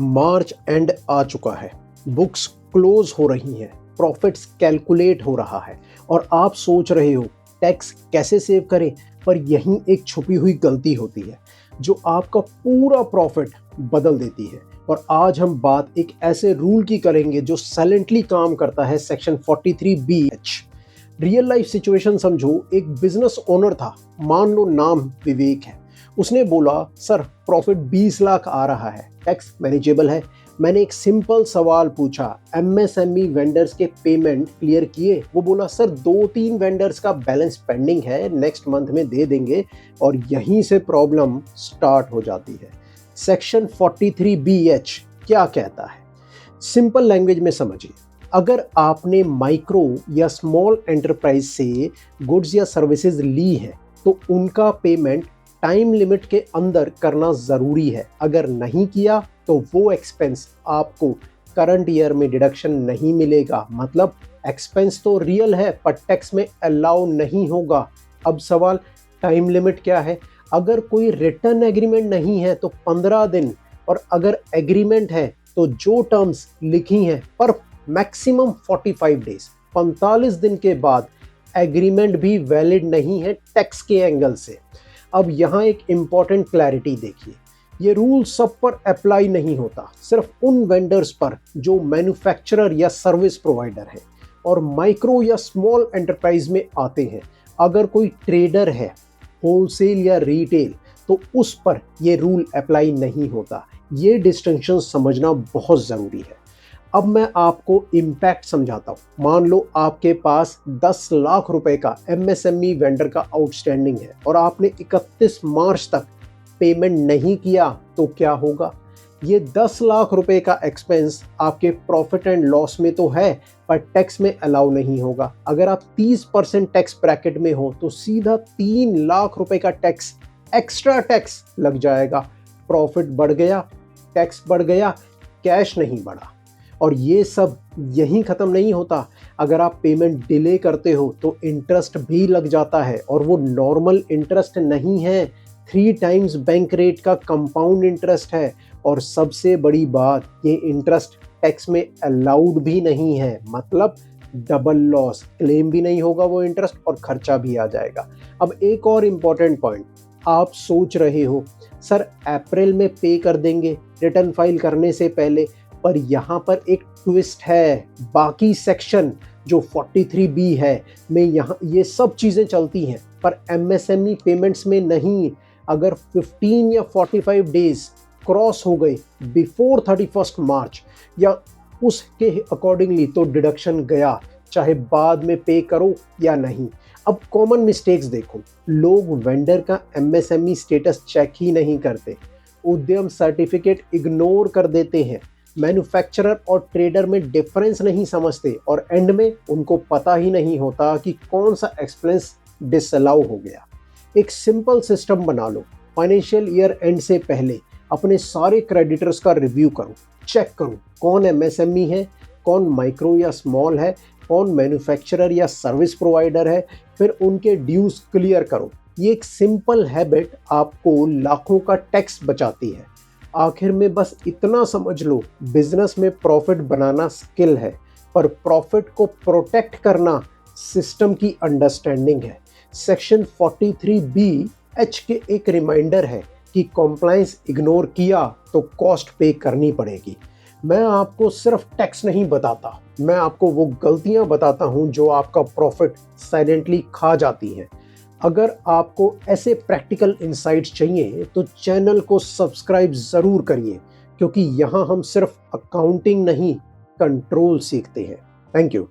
मार्च and आ चुका है, books close हो रही हैं, प्रॉफिट्स कैलकुलेट हो रहा है और आप सोच रहे हो टैक्स कैसे सेव करें, पर यहीं एक छुपी हुई गलती होती है जो आपका पूरा प्रॉफिट बदल देती है। और आज हम बात एक ऐसे रूल की करेंगे जो साइलेंटली काम करता है, section 43BH। Real life situation समझो, एक बिजनेस ओनर था, मान लो नाम विवेक है। उसने बोला सर प्रॉफिट 20 लाख आ रहा है, टैक्स मैनेजेबल है। मैंने एक सिंपल सवाल पूछा, एमएसएमई वेंडर्स के पेमेंट क्लियर किए? वो बोला सर 2-3 वेंडर्स का बैलेंस पेंडिंग है, नेक्स्ट मंथ में दे देंगे। और यहीं से प्रॉब्लम स्टार्ट हो जाती है। सेक्शन 43BH क्या कहता है, सिंपल लैंग्वेज में समझिए। अगर आपने माइक्रो या स्मॉल एंटरप्राइज से गुड्स या सर्विसेज ली है तो उनका पेमेंट टाइम लिमिट के अंदर करना ज़रूरी है। अगर नहीं किया तो वो एक्सपेंस आपको करंट ईयर में डिडक्शन नहीं मिलेगा। मतलब एक्सपेंस तो रियल है पर टैक्स में अलाउ नहीं होगा। अब सवाल टाइम लिमिट क्या है? अगर कोई रिटर्न एग्रीमेंट नहीं है तो 15 दिन, और अगर एग्रीमेंट है तो जो टर्म्स लिखी हैं पर मैक्सिमम 45 डेज, 45 दिन के बाद एग्रीमेंट भी वैलिड नहीं है टैक्स के एंगल से। अब यहाँ एक इम्पॉर्टेंट क्लैरिटी देखिए, ये रूल सब पर अप्लाई नहीं होता, सिर्फ उन वेंडर्स पर जो मैन्युफैक्चरर या सर्विस प्रोवाइडर हैं और माइक्रो या स्मॉल एंटरप्राइज में आते हैं। अगर कोई ट्रेडर है, होलसेल या रिटेल, तो उस पर ये रूल अप्लाई नहीं होता। ये डिस्टिंक्शन समझना बहुत ज़रूरी है। अब मैं आपको इम्पैक्ट समझाता हूँ। मान लो आपके पास 10 लाख रुपए का एमएसएमई वेंडर का आउटस्टैंडिंग है और आपने 31 मार्च तक पेमेंट नहीं किया, तो क्या होगा? ये 10 लाख रुपए का एक्सपेंस आपके प्रॉफिट एंड लॉस में तो है पर टैक्स में अलाउ नहीं होगा। अगर आप 30% टैक्स ब्रैकेट में हो तो सीधा 3 लाख रुपए का टैक्स, एक्स्ट्रा टैक्स लग जाएगा। प्रॉफिट बढ़ गया, टैक्स बढ़ गया, कैश नहीं बढ़ा। और ये सब यहीं ख़त्म नहीं होता। अगर आप पेमेंट डिले करते हो तो इंटरेस्ट भी लग जाता है, और वो नॉर्मल इंटरेस्ट नहीं है, 3 टाइम्स बैंक रेट का कंपाउंड इंटरेस्ट है। और सबसे बड़ी बात, ये इंटरेस्ट टैक्स में अलाउड भी नहीं है। मतलब डबल लॉस, क्लेम भी नहीं होगा वो इंटरेस्ट और खर्चा भी आ जाएगा। अब एक और इम्पॉर्टेंट पॉइंट, आप सोच रहे हो सर अप्रैल में पे कर देंगे रिटर्न फाइल करने से पहले, पर यहाँ पर एक ट्विस्ट है। बाकी सेक्शन जो 43B है में यहाँ ये सब चीज़ें चलती हैं पर एमएसएमई पेमेंट्स में नहीं। अगर 15 या 45 डेज क्रॉस हो गए बिफोर 31 मार्च या उसके अकॉर्डिंगली तो डिडक्शन गया, चाहे बाद में पे करो या नहीं। अब कॉमन मिस्टेक्स देखो, लोग वेंडर का एमएसएमई स्टेटस चेक ही नहीं करते, उद्यम सर्टिफिकेट इग्नोर कर देते हैं, मैन्युफैक्चरर और ट्रेडर में डिफरेंस नहीं समझते, और एंड में उनको पता ही नहीं होता कि कौन सा एक्सपेंस डिसअलाउ हो गया। एक सिंपल सिस्टम बना लो, फाइनेंशियल ईयर एंड से पहले अपने सारे क्रेडिटर्स का रिव्यू करो, चेक करो कौन एमएसएमई है, कौन माइक्रो या स्मॉल है, कौन मैन्युफैक्चरर या सर्विस प्रोवाइडर है, फिर उनके ड्यूज क्लियर करो। ये एक सिंपल हैबिट आपको लाखों का टैक्स बचाती है। आखिर में बस इतना समझ लो, बिजनेस में प्रॉफिट बनाना स्किल है पर प्रॉफिट को प्रोटेक्ट करना सिस्टम की अंडरस्टैंडिंग है। सेक्शन 43BH के एक रिमाइंडर है कि कॉम्प्लायंस इग्नोर किया तो कॉस्ट पे करनी पड़ेगी। मैं आपको सिर्फ टैक्स नहीं बताता, मैं आपको वो गलतियां बताता हूं जो आपका प्रॉफिट साइलेंटली खा जाती हैं। अगर आपको ऐसे प्रैक्टिकल इंसाइट्स चाहिए तो चैनल को सब्सक्राइब ज़रूर करिए, क्योंकि यहाँ हम सिर्फ अकाउंटिंग नहीं, कंट्रोल सीखते हैं। Thank you.